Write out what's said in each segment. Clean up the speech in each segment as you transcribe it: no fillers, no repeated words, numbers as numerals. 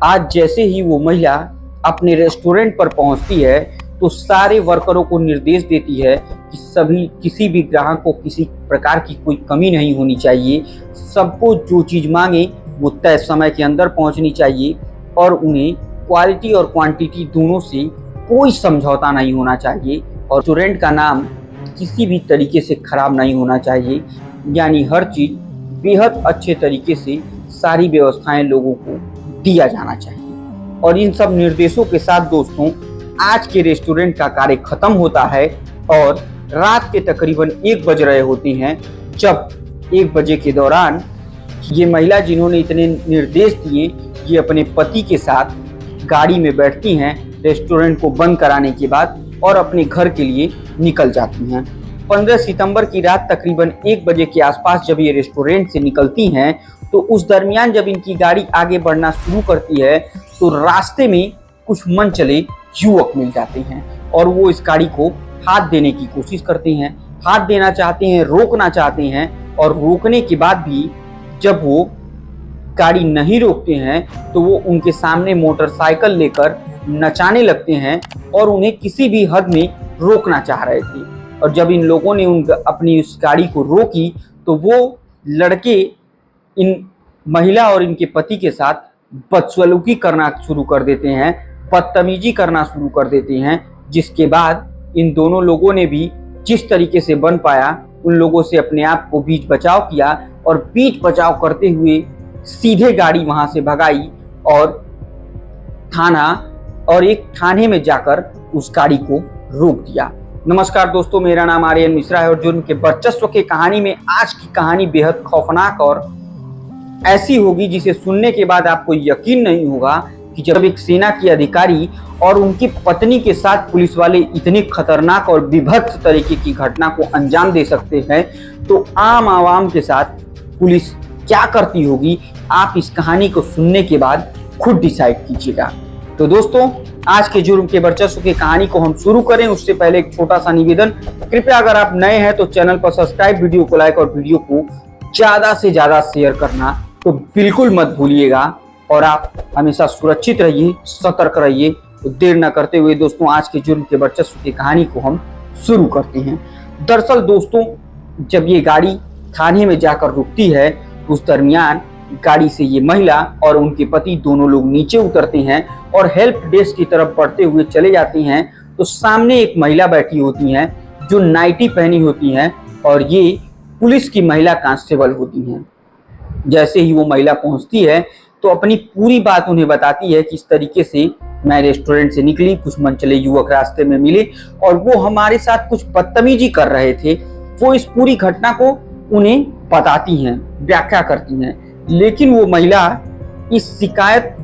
आज जैसे ही वो महिला अपने रेस्टोरेंट पर पहुंचती है तो सारे वर्करों को निर्देश देती है कि किसी भी ग्राहक को किसी प्रकार की कोई कमी नहीं होनी चाहिए। सबको जो चीज़ मांगे वो तय समय के अंदर पहुंचनी चाहिए और उन्हें क्वालिटी और क्वांटिटी दोनों से कोई समझौता नहीं होना चाहिए और रेस्टोरेंट का नाम किसी भी तरीके से खराब नहीं होना चाहिए। यानी हर चीज़ बेहद अच्छे तरीके से सारी व्यवस्थाएं लोगों को दिया जाना चाहिए। और इन सब निर्देशों के साथ दोस्तों आज के रेस्टोरेंट का कार्य खत्म होता है और रात के तकरीबन 1 बज रहे होते हैं, जब 1 बजे के दौरान ये महिला जिन्होंने इतने निर्देश दिए ये अपने पति के साथ गाड़ी में बैठती हैं रेस्टोरेंट को बंद कराने के बाद और अपने घर के लिए निकल जाती हैं। 15 सितंबर की रात तकरीबन 1 बजे के आसपास जब ये रेस्टोरेंट से निकलती हैं तो उस दरमियान जब इनकी गाड़ी आगे बढ़ना शुरू करती है तो रास्ते में कुछ मनचले युवक मिल जाते हैं और वो इस गाड़ी को हाथ देने की कोशिश करते हैं, हाथ देना चाहते हैं, रोकना चाहते हैं और रोकने के बाद भी जब वो गाड़ी नहीं रोकते हैं तो वो उनके सामने मोटरसाइकिल लेकर नचाने लगते हैं और उन्हें किसी भी हद में रोकना चाह रहे थे। और जब इन लोगों ने अपनी उस गाड़ी को रोकी तो वो लड़के इन महिला और इनके पति के साथ बदसलूकी करना शुरू कर देते हैं, बदतमीजी करना शुरू कर देते हैं, जिसके बाद इन दोनों लोगों ने भी जिस तरीके से बन पाया उन लोगों से अपने आप को बीच बचाव किया और बीच बचाव करते हुए सीधे गाड़ी वहां से भगाई और एक थाने में जाकर उस गाड़ी को रोक दिया। नमस्कार दोस्तों, मेरा नाम आर्यन मिश्रा है और जुर्म के वर्चस्व की कहानी में आज की कहानी बेहद खौफनाक और ऐसी होगी जिसे सुनने के बाद आपको यकीन नहीं होगा कि जब एक सेना के अधिकारी और उनकी पत्नी के साथ पुलिस वाले इतनी खतरनाक और विभत्स तरीके की घटना को अंजाम दे सकते हैं तो आम आवाम के साथ पुलिस क्या करती होगी, आप इस कहानी को सुनने के बाद खुद डिसाइड कीजिएगा। तो दोस्तों आज के जुर्म के वर्चस्व की कहानी को हम शुरू करें उससे पहले एक छोटा सा निवेदन, कृपया अगर आप नए हैं तो चैनल पर सब्सक्राइब, वीडियो को लाइक और वीडियो को ज्यादा से ज्यादा शेयर करना तो बिल्कुल मत भूलिएगा और आप हमेशा सुरक्षित रहिए, सतर्क रहिए। तो देर न करते हुए दोस्तों आज के जुर्म के वर्चस्व की कहानी को हम शुरू करते हैं। दरअसल दोस्तों जब ये गाड़ी थाने में जाकर रुकती है उस दरमियान गाड़ी से ये महिला और उनके पति दोनों लोग नीचे उतरते हैं और हेल्प डेस्क की तरफ बढ़ते हुए चले जाते हैं तो सामने एक महिला बैठी होती हैं जो नाइटी पहनी होती हैं और ये पुलिस की महिला कांस्टेबल होती हैं। जैसे ही वो महिला पहुंचती है तो अपनी पूरी बात उन्हें बताती है कि इस तरीके से मैं रेस्टोरेंट से निकली, कुछ मनचले युवक रास्ते में मिले और वो हमारे साथ कुछ बदतमीजी कर रहे थे। वो इस पूरी घटना को उन्हें बताती हैं, व्याख्या करती हैं, लेकिन वो महिला इस शिकायत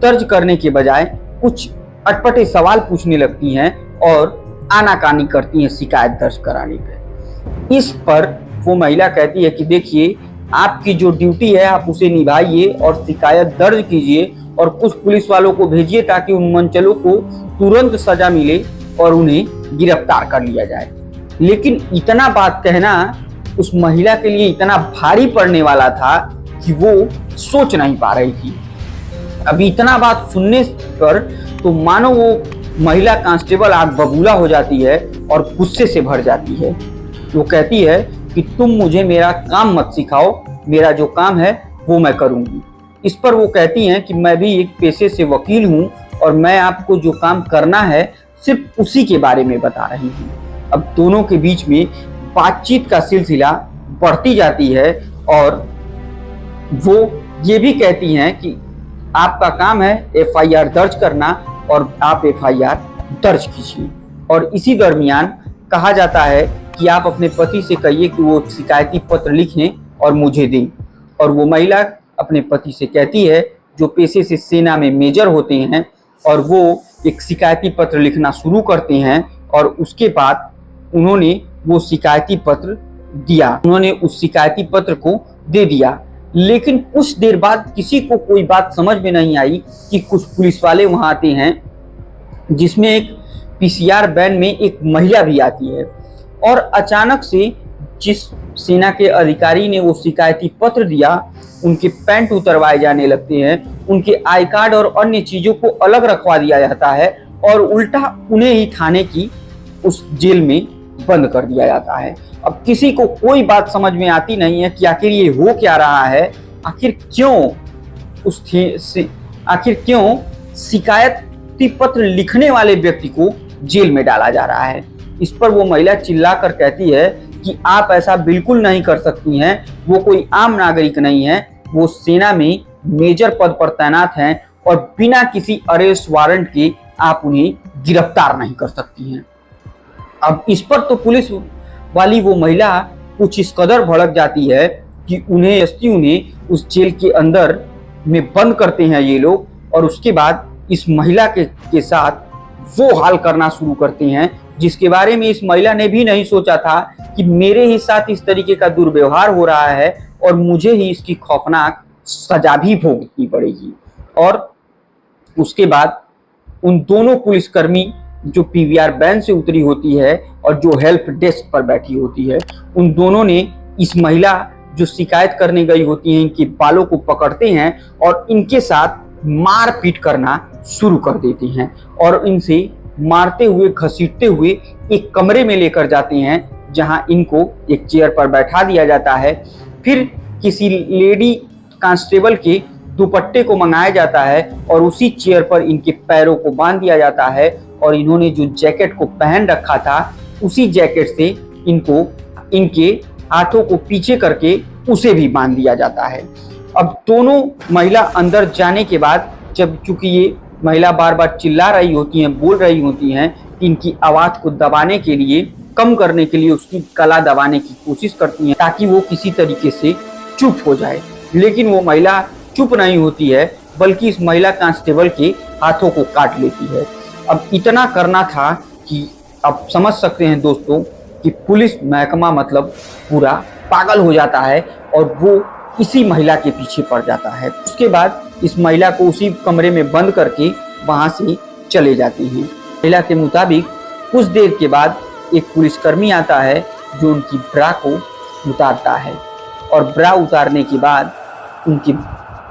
दर्ज करने के बजाय कुछ अटपटे सवाल पूछने लगती हैं और आनाकानी करती हैं शिकायत दर्ज कराने पे। इस पर वो महिला कहती है कि देखिए आपकी जो ड्यूटी है आप उसे निभाइए और शिकायत दर्ज कीजिए और कुछ पुलिस वालों को भेजिए ताकि उन मनचलों को तुरंत सजा मिले और उन्हें गिरफ्तार कर लिया जाए। लेकिन इतना बात कहना उस महिला के लिए इतना भारी पड़ने वाला था कि वो सोच नहीं पा रही थी। अभी इतना बात सुनने पर तो मानो वो महिला कांस्टेबल आग बबूला हो जाती है और गुस्से से भर जाती है। वो कहती है कि तुम मुझे मेरा काम मत सिखाओ, मेरा जो काम है वो मैं करूंगी। इस पर वो कहती हैं कि मैं भी एक पेशे से वकील हूँ और मैं आपको जो काम करना है सिर्फ उसी के बारे में बता रही हूँ। अब दोनों के बीच में बातचीत का सिलसिला बढ़ती जाती है और वो ये भी कहती हैं कि आपका काम है एफआईआर दर्ज करना और आप एफआईआर दर्ज कीजिए। और इसी दरमियान कहा जाता है कि आप अपने पति से कहिए कि वो शिकायती पत्र लिखें और मुझे दें। और वो महिला अपने पति से कहती है जो पेशे से सेना में मेजर होते हैं और वो एक शिकायती पत्र लिखना शुरू करते हैं और उसके बाद उन्होंने वो शिकायती पत्र दिया, उन्होंने उस शिकायती पत्र को दे दिया। लेकिन कुछ देर बाद किसी को कोई बात समझ में नहीं आई कि कुछ पुलिस वाले वहां आते हैं जिसमें एक पीसीआर वैन में एक महिला भी आती है और अचानक से जिस सेना के अधिकारी ने वो शिकायती पत्र दिया, उनके पैंट उतरवाए जाने लगते हैं, उनके आई कार्ड और अन्य चीजों को अलग रखवा दिया जाता है और उल्टा उन्हें ही थाने की उस जेल में बंद कर दिया जाता है। अब किसी को कोई बात समझ में आती नहीं है कि आखिर ये हो क्या रहा है, आखिर क्यों शिकायती पत्र लिखने वाले व्यक्ति को जेल में डाला जा रहा है। इस पर वो महिला चिल्लाकर कहती है कि आप ऐसा बिल्कुल नहीं कर सकती हैं, वो कोई आम नागरिक नहीं है, वो सेना में मेजर पद पर तैनात हैं और बिना किसी अरेस्ट वारंट के आप उन्हें गिरफ्तार नहीं कर सकती हैं। अब इस पर तो पुलिस वाली वो महिला कुछ इस कदर भड़क जाती है कि उन्हें उस जेल के अंदर में बंद करते हैं ये लोग, और उसके बाद इस महिला के साथ वो हाल करना शुरू करते हैं जिसके बारे में इस महिला ने भी नहीं सोचा था कि मेरे ही साथ इस तरीके का दुर्व्यवहार हो रहा है और मुझे ही इसकी खौफनाक सजा भी भुगतनी पड़ेगी। और उसके बाद उन दोनों पुलिसकर्मी जो पीवीआर वैन से उतरी होती है और जो हेल्प डेस्क पर बैठी होती है, उन दोनों ने इस महिला जो शिकायत करने गई होती है इनके बालों को पकड़ते हैं और इनके साथ मारपीट करना शुरू कर देते हैं और इनसे मारते हुए घसीटते हुए एक कमरे में लेकर जाते हैं जहां इनको एक चेयर पर बैठा दिया जाता है। फिर किसी लेडी कांस्टेबल के दुपट्टे को मंगाया जाता है और उसी चेयर पर इनके पैरों को बांध दिया जाता है और इन्होंने जो जैकेट को पहन रखा था उसी जैकेट से इनके हाथों को पीछे करके उसे भी बांध दिया जाता है। अब दोनों महिला अंदर जाने के बाद, जब चूंकि ये महिला बार बार चिल्ला रही होती हैं, बोल रही होती हैं, इनकी आवाज को दबाने के लिए, कम करने के लिए उसकी गला दबाने की कोशिश करती हैं ताकि वो किसी तरीके से चुप हो जाए, लेकिन वो महिला चुप नहीं होती है बल्कि इस महिला कांस्टेबल के हाथों को काट लेती है। अब इतना करना था कि आप समझ सकते हैं दोस्तों कि पुलिस महकमा मतलब पूरा पागल हो जाता है और वो इसी महिला के पीछे पड़ जाता है। उसके बाद इस महिला को उसी कमरे में बंद करके वहां से चले जाते हैं। महिला के मुताबिक कुछ देर के बाद एक पुलिसकर्मी आता है जो उनकी ब्रा को उतारता है और ब्रा उतारने के बाद उनकी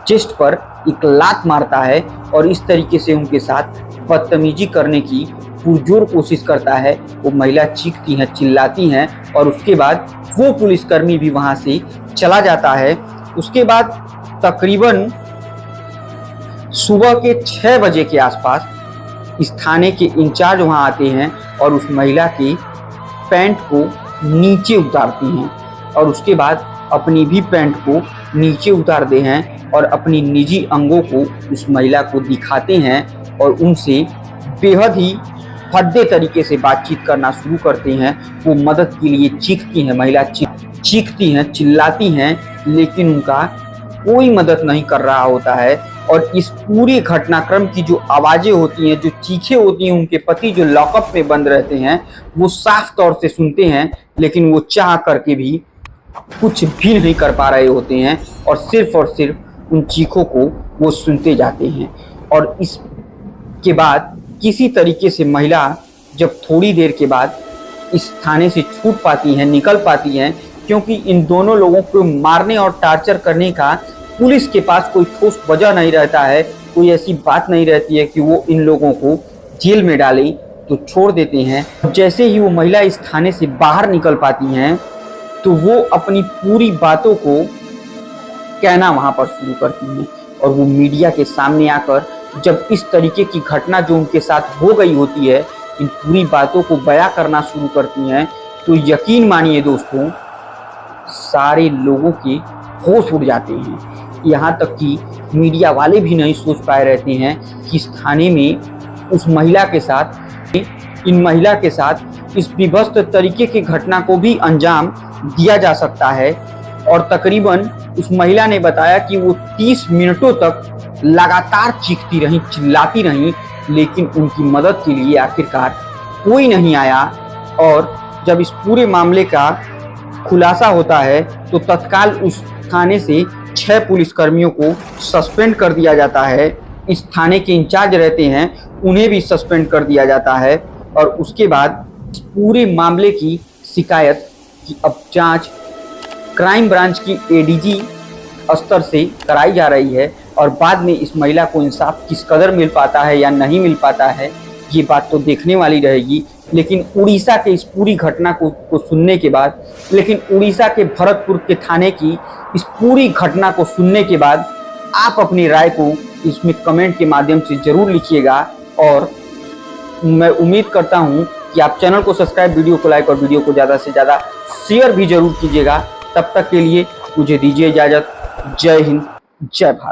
चेस्ट पर एक लात मारता है और इस तरीके से उनके साथ बदतमीजी करने की पुरजोर कोशिश करता है। वो महिला चीखती हैं, चिल्लाती हैं और उसके बाद वो पुलिसकर्मी भी वहां से चला जाता है। उसके बाद तकरीबन सुबह के 6 बजे के आसपास इस थाने के इंचार्ज वहां आते हैं और उस महिला के पैंट को नीचे उतारती हैं और उसके बाद अपनी भी पैंट को नीचे उतारते हैं और अपनी निजी अंगों को उस महिला को दिखाते हैं और उनसे बेहद ही भद्दे तरीके से बातचीत करना शुरू करते हैं। वो मदद के लिए चीखती हैं, महिला चीखती हैं, चिल्लाती हैं, लेकिन उनका कोई मदद नहीं कर रहा होता है। और इस पूरे घटनाक्रम की जो आवाज़ें होती हैं, जो चीखें होती हैं, उनके पति जो लॉकअप में बंद रहते हैं वो साफ तौर से सुनते हैं, लेकिन वो चाह करके भी कुछ भी नहीं कर पा रहे होते हैं और सिर्फ उन चीखों को वो सुनते जाते हैं। और इसके बाद किसी तरीके से महिला जब थोड़ी देर के बाद इस थाने से छूट पाती हैं, निकल पाती हैं, क्योंकि इन दोनों लोगों को मारने और टार्चर करने का पुलिस के पास कोई ठोस वजह नहीं रहता है, कोई ऐसी बात नहीं रहती है कि वो इन लोगों को जेल में डालें, तो छोड़ देते हैं। जैसे ही वो महिला इस थाने से बाहर निकल पाती हैं तो वो अपनी पूरी बातों को कहना वहाँ पर शुरू करती हैं और वो मीडिया के सामने आकर जब इस तरीके की घटना जो उनके साथ हो गई होती है इन पूरी बातों को बयां करना शुरू करती हैं, तो यकीन मानिए दोस्तों सारे लोगों के होश उड़ जाते हैं। यहाँ तक कि मीडिया वाले भी नहीं सोच पाए रहते हैं कि इस थाने में उस महिला के साथ, इन महिला के साथ इस विभत्स तरीके की घटना को भी अंजाम दिया जा सकता है। और तकरीबन उस महिला ने बताया कि वो 30 मिनटों तक लगातार चीखती रहीं, चिल्लाती रहीं, लेकिन उनकी मदद के लिए आखिरकार कोई नहीं आया। और जब इस पूरे मामले का खुलासा होता है तो तत्काल उस थाने से 6 पुलिसकर्मियों को सस्पेंड कर दिया जाता है। इस थाने के इंचार्ज रहते हैं उन्हें भी सस्पेंड कर दिया जाता है। और उसके बाद इस पूरे मामले की शिकायत की अब जांच क्राइम ब्रांच की एडीजी स्तर से कराई जा रही है और बाद में इस महिला को इंसाफ किस कदर मिल पाता है या नहीं मिल पाता है, ये बात तो देखने वाली रहेगी। लेकिन उड़ीसा के इस पूरी घटना को सुनने के बाद, लेकिन उड़ीसा के भरतपुर के थाने की इस पूरी घटना को सुनने के बाद आप अपनी राय को इसमें कमेंट के माध्यम से जरूर लिखिएगा। और मैं उम्मीद करता हूं कि आप चैनल को सब्सक्राइब, वीडियो को लाइक और वीडियो को ज़्यादा से ज़्यादा शेयर भी जरूर कीजिएगा। तब तक के लिए मुझे दीजिए इजाज़त। जय हिंद, जय भारत।